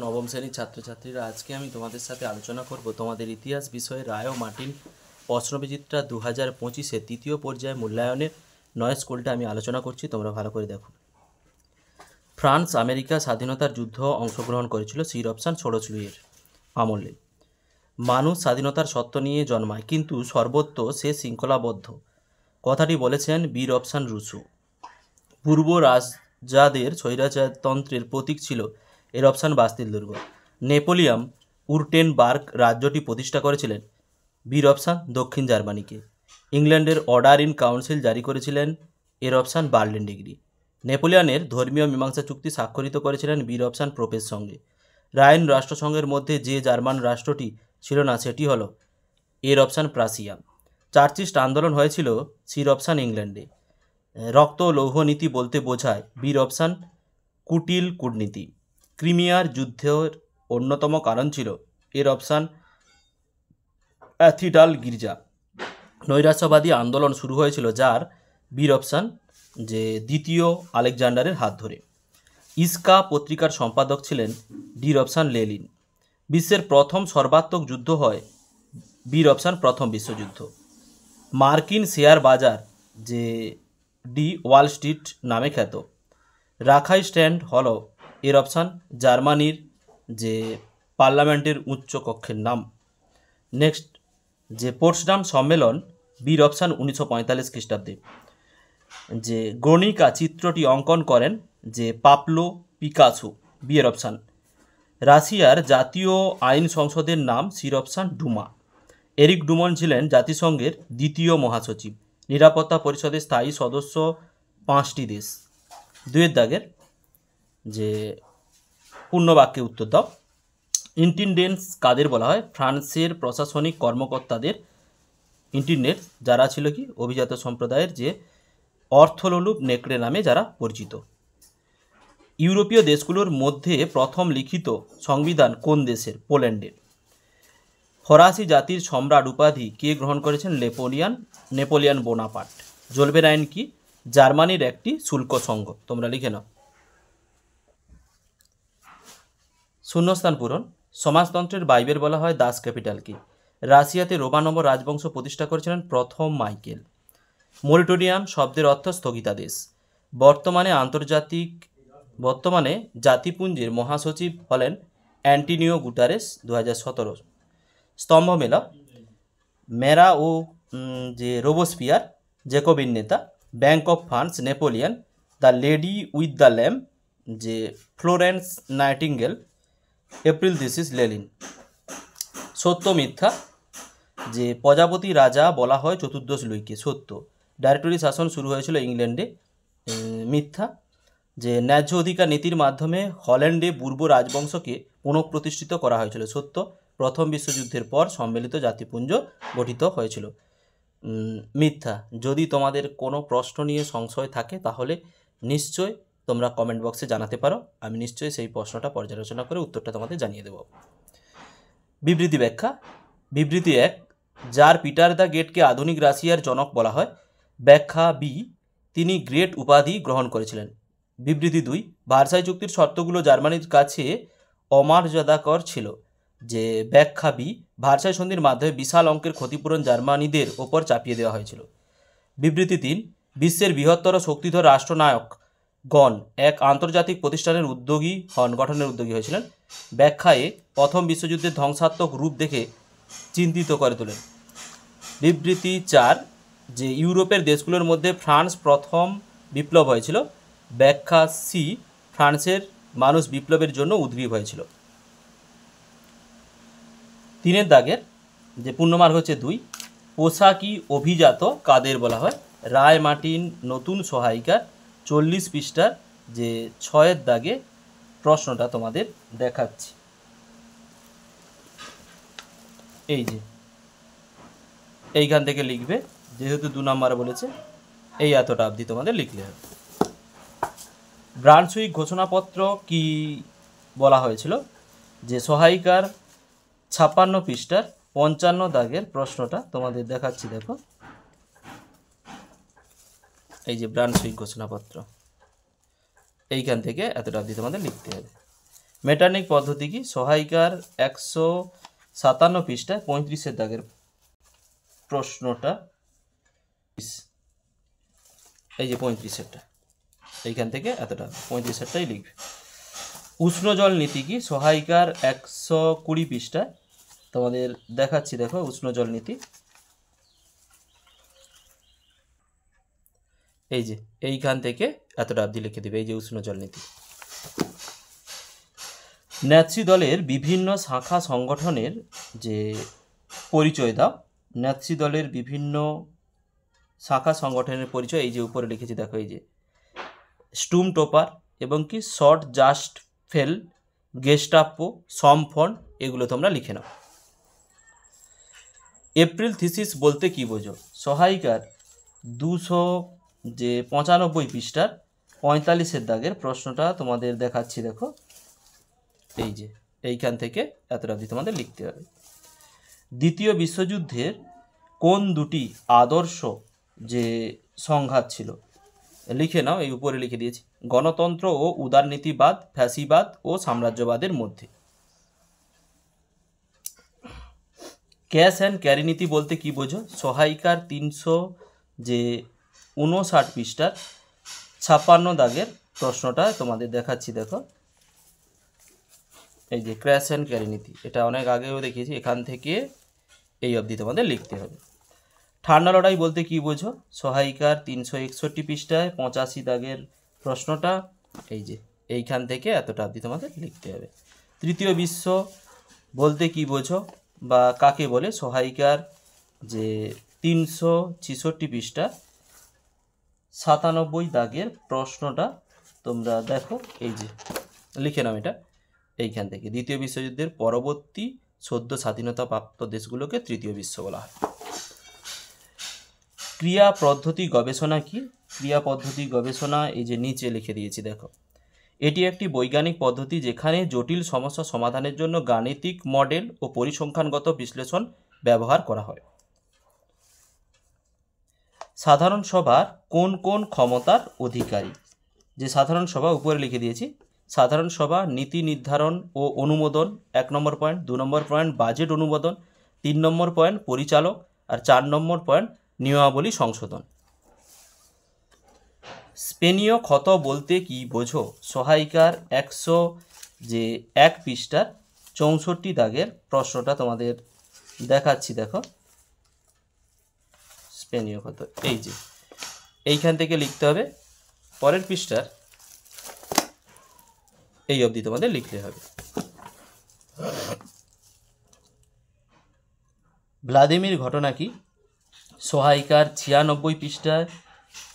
নবম শ্রেণীর ছাত্রছাত্রীরা, আজকে আমি তোমাদের সাথে আলোচনা করব তোমাদের ইতিহাস বিষয়ে রায় ও মার্টিন প্রশ্নবিচিত্রা 2025-এ তৃতীয় পর্যায়ে মূল্যায়নের নয় স্কুলটা আমি আলোচনা করছি। তোমরা ভালো করে দেখো। ফ্রান্স আমেরিকা স্বাধীনতার যুদ্ধ অংশগ্রহণ করেছিল সির অপশান সোরস লুইয়ের আমলে। মানুষ স্বাধীনতার সত্ত্ব নিয়ে জন্মায়, কিন্তু সর্বত্র সে শৃঙ্খলাবদ্ধ, কথাটি বলেছেন বীর অপশান রুসো। পূর্ব রাজাদের স্বৈরাচারতন্ত্রের প্রতীক ছিল এর অপশান বাস্তিল দুর্গ। নেপোলিয়ন উরটেনবার্গ রাজ্যটি প্রতিষ্ঠা করেছিলেন বীর অপশান দক্ষিণ জার্মানিকে। ইংল্যান্ডের অর্ডার ইন কাউন্সিল জারি করেছিলেন এর অপশান বার্লিন ডিগ্রি। নেপোলিয়নের ধর্মীয় মীমাংসা চুক্তি স্বাক্ষরিত করেছিলেন বীর অপশান প্রোপের সঙ্গে। রাইন রাষ্ট্রসংঘের মধ্যে যে জার্মান রাষ্ট্রটি ছিল না সেটি হল এর অপশান প্রাসিয়া। চার্চিস্ট আন্দোলন হয়েছিল সির অপশান ইংল্যান্ডে। রক্ত লৌহ নীতি বলতে বোঝায় বীর অপশান কুটিল কূটনীতি। ক্রিমিয়ার যুদ্ধের অন্যতম কারণ ছিল এর অপশান ক্যাথিড্রাল গির্জা। নৈরাশ্যবাদী আন্দোলন শুরু হয়েছিল যার বীর অপশান যে দ্বিতীয় আলেকজান্ডারের হাত ধরে। ইস্কা পত্রিকার সম্পাদক ছিলেন ডির অপশান লেলিন। বিশ্বের প্রথম সর্বাত্মক যুদ্ধ হয় বীর অপশান প্রথম বিশ্বযুদ্ধ। মার্কিন শেয়ার বাজার যে ডি ওয়াল স্ট্রিট নামে খ্যাত। রাখাই স্ট্যান্ড হল এর অপশান জার্মানির যে পার্লামেন্টের উচ্চ কক্ষের নাম। নেক্সট, যে পোটসডাম সম্মেলন বীর অপশান 1945 খ্রিস্টাব্দে। যে গণিকা চিত্রটি অঙ্কন করেন যে পাবলো পিকাসো, বিয়ের অপশান। রাশিয়ার জাতীয় আইন সংসদের নাম সির অপশান ডুমা। এরিক ডুমন ছিলেন জাতিসংঘের দ্বিতীয় মহাসচিব। নিরাপত্তা পরিষদের স্থায়ী সদস্য 5টি দেশ। দুয়ের দাগের যে পূর্ণবাক্যে উত্তর দাও। ইন্টেন্ডেন্টস কাদের বলা হয়? ফ্রান্সের প্রশাসনিক কর্মকর্তাদের। ইন্টেন্ডেন্টস যারা ছিল কি অভিজাত সম্প্রদায়ের যে অর্থলোলুপ নেকড়ে নামে যারা পরিচিত। ইউরোপীয় দেশগুলোর মধ্যে প্রথম লিখিত সংবিধান কোন দেশের? পোল্যান্ডের। ফরাসি জাতির সম্রাট উপাধি কে গ্রহণ করেছেন? Napoleon Bonaparte. জোলবের আইন কি? জার্মানির একটি শুল্ক সংঘ। তোমরা লিখে নাও। শূন্যস্থান পূরণ। সমাজতন্ত্রের বাইবেল বলা হয় দাস ক্যাপিটাল কি? রাশিয়াতে রোমানভ রাজবংশ প্রতিষ্ঠা করেছিলেন প্রথম মাইকেল। মরিটোরিয়াম শব্দের অর্থ স্থগিতাদেশ। বর্তমানে জাতিপুঞ্জের মহাসচিব হলেন অ্যান্টোনিও গুটারেস 2017। স্তম্ভ মেলা মেরা ও যে রোবোস্পিয়ার জেকোবিন নেতা। Bank of France Napoleon. The lady with the lamp যে Florence Nightingale. April theses Lenin. সত্য মিথ্যা যে প্রজাপতি রাজা বলা হয় চতুর্দশ লুইকে। সত্য। ডাইরেক্টরি শাসন শুরু হয়েছিল ইংল্যান্ডে। মিথ্যা যে ন্যায্য অধিকার নীতির মাধ্যমে হল্যান্ডে পূর্ব রাজবংশকে পুনঃপ্রতিষ্ঠিত করা হয়েছিল। সত্য। প্রথম বিশ্বযুদ্ধের পর সম্মিলিত জাতিপুঞ্জ গঠিত হয়েছিল। মিথ্যা। যদি তোমাদের কোনো প্রশ্ন নিয়ে সংশয় থাকে তাহলে নিশ্চয় তোমরা কমেন্ট বক্সে জানাতে পারো। আমি নিশ্চয়ই সেই প্রশ্নটা পর্যালোচনা করে উত্তরটা তোমাদের জানিয়ে দেব। বিবৃতি ব্যাখ্যা। বিবৃতি 1, যার পিটার দ্য গ্রেটকে আধুনিক রাশিয়ার জনক বলা হয়। ব্যাখ্যা বি, তিনি গ্রেট উপাধি গ্রহণ করেছিলেন। বিবৃতি 2, ভার্সাই চুক্তির শর্তগুলো জার্মানির কাছে অমর্যাদাকর ছিল। যে ব্যাখ্যা বি, ভার্সাই সন্ধির মাধ্যমে বিশাল অঙ্কের ক্ষতিপূরণ জার্মানিদের ওপর চাপিয়ে দেওয়া হয়েছিল। বিবৃতি 3, বিশ্বের বৃহত্তর শক্তিধর রাষ্ট্রনায়ক গণ এক আন্তর্জাতিক প্রতিষ্ঠানের গঠনের উদ্যোগী হয়েছিলেন। ব্যাখ্যায় প্রথম বিশ্বযুদ্ধের ধ্বংসাত্মক রূপ দেখে চিন্তিত করে তোলেন। বিবৃতি 4, যে ইউরোপের দেশগুলোর মধ্যে ফ্রান্স প্রথম বিপ্লব হয়েছিল। ব্যাখ্যা সি, ফ্রান্সের মানুষ বিপ্লবের জন্য উদ্গ্রীব হয়েছিল। 3 দাগের যে পূর্ণমার্গ হচ্ছে 2, পোশাকি অভিজাত কাদের বলা হয়? রায় মার্টিন নতুন সহায়িকা 40 পৃষ্ঠার যে 6 দাগে প্রশ্নটা তোমাদের দেখাচ্ছি। এই যে এইখান থেকে লিখবে, যেহেতু 2 নম্বরে বলেছে এই এতটা অবধি তোমাদের লিখলে হবে। ব্রান্সউইক ঘোষণাপত্র কি বলা হয়েছিল? যে সহায়িকার 56 পৃষ্ঠার 55 দাগের প্রশ্নটা তোমাদের দেখাচ্ছি। দেখো, এই যে ব্রান্সউইক ঘোষণাপত্র, এইখান থেকে এতটা অবধি তোমাদের লিখতে হবে। মেটার্নিক পদ্ধতি কি? সহায়িকার 157 পৃষ্ঠায় 35 দাগের প্রশ্নটা, এই যে 35 এইখান থেকে এতটা 35টাই লিখবে। উষ্ণ জল নীতি কি? সহায়িকার 120 পৃষ্ঠায় তোমাদের দেখাচ্ছি, দেখো উষ্ণ জল নীতি, এই যে এইখান থেকে এতটা অবধি লিখে দেবে, এই যে উষ্ণ জল নীতি। ন্যাৎসি দলের বিভিন্ন শাখা সংগঠনের যে পরিচয় দাও। ন্যাৎসি দলের বিভিন্ন শাখা সংগঠনের পরিচয় এই যে উপরে লিখেছি, দেখো এই যে স্টুম টোপার এবং কি শর্ট জাস্ট ফেল, গেস্টাপো, সমফ্রন্ট, এগুলো তোমরা লিখে নাও। এপ্রিল থিসিস বলতে কি বোঝো? সহায়িকার 295 পৃষ্ঠার 45 দাগের প্রশ্নটা তোমাদের দেখাচ্ছি, দেখো এই যে এইখান থেকে এতটা অবধি তোমাদের লিখতে হবে। দ্বিতীয় বিশ্বযুদ্ধের কোন দুটি আদর্শ যে সংঘাত ছিল লিখে নাও, এই উপরে লিখে দিয়েছি। গণতন্ত্র ও উদারনীতিবাদ, ফ্যাসিবাদ ও সাম্রাজ্যবাদের মধ্যে। ক্যাশ অ্যান্ড ক্যারি নীতি বলতে কি বোঝো? সহায়িকার 359 পৃষ্ঠার 56 দাগের প্রশ্নটা তোমাদের দেখাচ্ছি, দেখো এই যে ক্যাশ অ্যান্ড ক্যারি নীতি, এটা অনেক আগেও দেখিয়েছি, এখান থেকে এই অবধি তোমাদের লিখতে হবে। ঠান্ডা লড়াই বলতে কি বোঝো? সহায়িকার 361 পৃষ্ঠায় 85 দাগের প্রশ্নটা, এই যে এইখান থেকে এতটা অবধি তোমাদের লিখতে হবে। তৃতীয় বিশ্ব বলতে কি বোঝো বা কাকে বলে? সহায়িকার যে 366 পৃষ্ঠা 97 দাগের প্রশ্নটা তোমরা দেখো, এই যে লিখে নাও এটা এইখান থেকে। দ্বিতীয় বিশ্বযুদ্ধের পরবর্তী সদ্য স্বাধীনতাপ্রাপ্ত দেশগুলোকে তৃতীয় বিশ্ব বলা হয়। ক্রিয়া পদ্ধতি গবেষণা কি? ক্রিয়া পদ্ধতি গবেষণা এই যে নিচে লিখে দিয়েছি, দেখো এটি একটি বৈজ্ঞানিক পদ্ধতি যেখানে জটিল সমস্যা সমাধানের জন্য গাণিতিক মডেল ও পরিসংখ্যানগত বিশ্লেষণ ব্যবহার করা হয়। সাধারণ সভার কোন কোন ক্ষমতার অধিকারী? যে সাধারণ সভা উপরে লিখে দিয়েছি। সাধারণ সভা নীতি নির্ধারণ ও অনুমোদন 1 নম্বর পয়েন্ট, 2 নম্বর পয়েন্ট বাজেট অনুমোদন, 3 নম্বর পয়েন্ট পরিচালক, আর 4 নম্বর পয়েন্ট নিয়মাবলী সংশোধন। স্পেনীয় ক্ষত বলতে কি বোঝো? সহায়িকার 101 পৃষ্ঠার 64 দাগের প্রশ্নটা তোমাদের দেখাচ্ছি, দেখো স্পেনীয় ক্ষত, এই যে এইখান থেকে লিখতে হবে, পরের পৃষ্ঠার এই অবধি তোমাদের লিখতে হবে। ভ্লাদিমির ঘটনা কি? সহায়িকার 96 পৃষ্ঠায়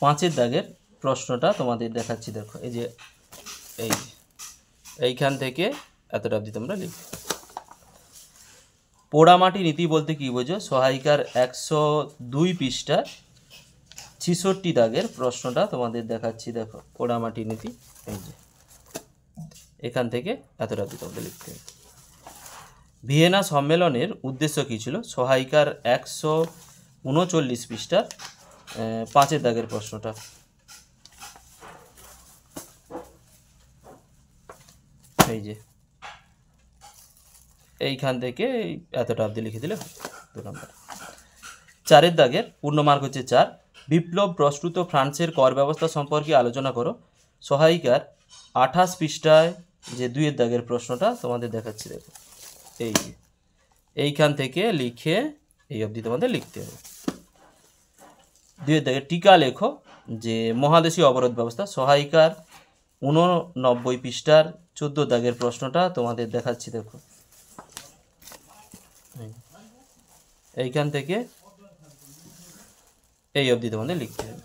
5 দাগের প্রশ্নটা তোমাদের দেখাচ্ছি, দেখো এই যে এইখান থেকে এতটা অবধি তোমরা লিখবে। পোড়ামাটি নীতি বলতে কি বোঝো? সহায়িকার 102 পৃষ্ঠায় 66 দাগের প্রশ্নটা তোমাদের দেখাচ্ছি, দেখো পোড়ামাটি নীতি, এই যে এখান থেকে এতটা অবধি তোমাদের লিখতে হবে। ভিয়েনা সম্মেলনের উদ্দেশ্য কী ছিল? সহায়িকার 139 পৃষ্ঠার 5 দাগের প্রশ্নটা, এই যে এইখান থেকে এতটা অবধি লিখে দিলে 2 নম্বর। 4 দাগের পূর্ণমার্ক হচ্ছে 4। বিপ্লব প্রস্তুত ফ্রান্সের কর ব্যবস্থা সম্পর্কে আলোচনা করো। সহায়িকার 28 পৃষ্ঠায় যে 2 দাগের প্রশ্নটা তোমাদের দেখাচ্ছি, দেখো এই যে এইখান থেকে লিখে এই অবধি তোমাদের লিখতে হবে। 2 দাগের টিকা লেখো যে মহাদেশীয় অবরোধ ব্যবস্থা। সহায়িকার 89 পৃষ্ঠার 14 দাগের প্রশ্নটা তোমাদের দেখাচ্ছি, দেখো এইখান থেকে এই অবধি তোমাদের লিখতে হবে।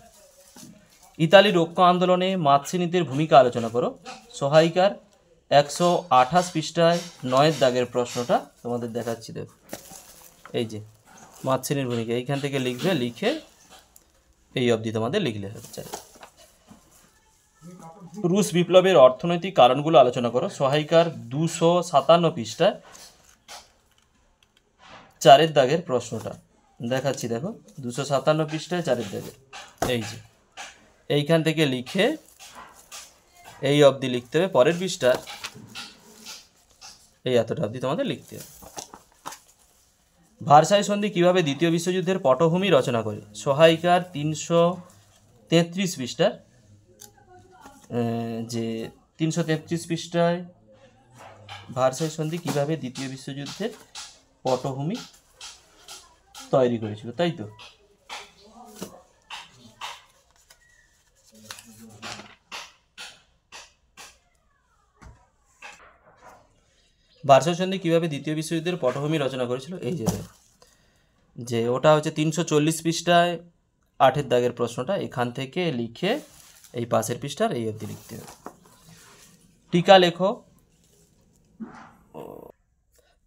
ইতালির ঐক্য আন্দোলনে মাতসিনীদের ভূমিকা আলোচনা করো। সহায়িকার 128 পৃষ্ঠায় 9 দাগের প্রশ্নটা তোমাদের দেখাচ্ছি, দেখো এই যে মাতসিনীর ভূমিকা, এইখান থেকে লিখবে, লিখে এই অবধি তোমাদের লিখলে হচ্ছে। রুশ বিপ্লবের অর্থনৈতিক কারণগুলো আলোচনা করো। সহায়িকার 257 পৃষ্ঠায় 4 দাগের প্রশ্নটা দেখাচ্ছি, দেখো 257 পৃষ্ঠায় 4 দাগের, এই যে এইখান থেকে লিখে এই অবধি লিখতে হবে। পরের পৃষ্ঠার এই এতটা অবধি তোমাদের লিখতে হবে। ভার্সাই সন্ধি কীভাবে দ্বিতীয় বিশ্বযুদ্ধের পটভূমি রচনা করে? সহায়িকার 333 পৃষ্ঠার যে 333 পৃষ্ঠায় ভার্সাই সন্ধি কীভাবে দ্বিতীয় বিশ্বযুদ্ধের পটভূমি তৈরি করেছিল, তাই তো? ভার্সাই সন্ধি কীভাবে দ্বিতীয় বিশ্বযুদ্ধের পটভূমি রচনা করেছিল, এই যে ওটা হচ্ছে 340 পৃষ্ঠায় 8 দাগের প্রশ্নটা, এখান থেকে লিখে এই পাশের পৃষ্ঠার এই অবধি লিখতে হবে। টিকা লেখো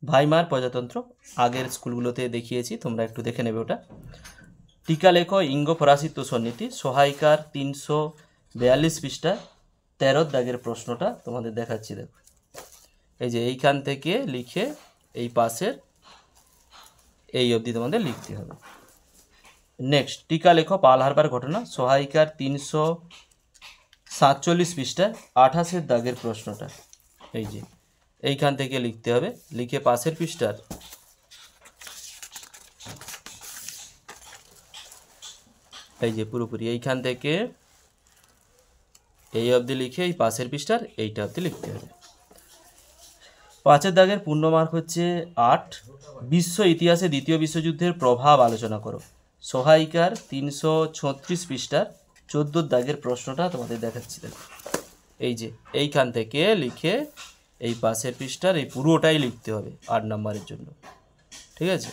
ভাইমার প্রজাতন্ত্র, আগের স্কুলগুলোতে দেখিয়েছি, তোমরা একটু দেখে নেবে ওটা। টিকা লেখো ইঙ্গ ফরাসি তোষণ নীতি, সহায়িকার 342 পৃষ্ঠা 13 দাগের প্রশ্নটা তোমাদের দেখাচ্ছি। দেখো এই যে এইখান থেকে লিখে এই পাশের এই অবধি তোমাদের লিখতে হবে। নেক্সট, টিকা লেখো পার্ল হারবার ঘটনা, সহায়িকার 347 পৃষ্ঠায় 28 দাগের প্রশ্নটা এই যে এইখান থেকে লিখতে হবে, লিখে পাশের পৃষ্ঠার এই যে পুরোপুরি এইখান থেকে এই অবধি লিখে এই পাশের পৃষ্ঠার এইটা অবধি লিখতে হবে। 5 দাগের পূর্ণ মার্ক হচ্ছে 8। বিশ্ব ইতিহাসে দ্বিতীয় বিশ্বযুদ্ধের প্রভাব আলোচনা করো, সহায়িকার 336 পৃষ্ঠার 14 দাগের প্রশ্নটা তোমাদের দেখাচ্ছি। দেখো এই যে এইখান থেকে লিখে এই পাশের পৃষ্ঠার এই পুরোটাই লিখতে হবে 8 নম্বরের জন্য, ঠিক আছে?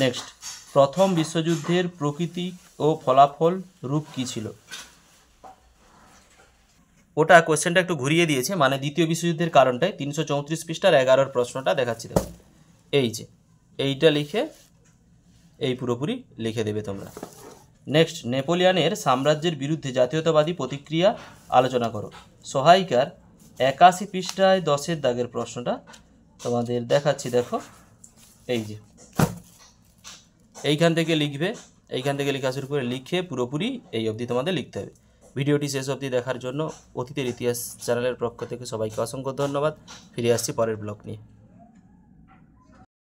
নেক্সট, প্রথম বিশ্বযুদ্ধের প্রকৃতি ও ফলাফল রূপ কী ছিল? ওটা কোশ্চেনটা একটু ঘুরিয়ে দিয়েছে, মানে দ্বিতীয় বিশ্বযুদ্ধের কারণটাই 334 পৃষ্ঠার 11 প্রশ্নটা দেখাচ্ছি। দেখো এই যে এইটা লিখে এই পুরোপুরি লিখে দেবে তোমরা। নেক্সট, নেপোলিয়নের সাম্রাজ্যের বিরুদ্ধে জাতীয়তাবাদী প্রতিক্রিয়া আলোচনা করো, সহায়িকার 81 পৃষ্ঠায় 10 দাগের প্রশ্নটা তোমাদের দেখাচ্ছি। দেখো এই যে এইখান থেকে লিখবে, এইখান থেকে লেখা শুরু করে লিখে পুরোপুরি এই অবধি তোমাদের লিখতে হবে। ভিডিওটি শেষ অবধি দেখার জন্য অতীতের ইতিহাস চ্যানেলের পক্ষ থেকে সবাইকে অসংখ্য ধন্যবাদ। ফিরে আসছি পরের ব্লগ নিয়ে।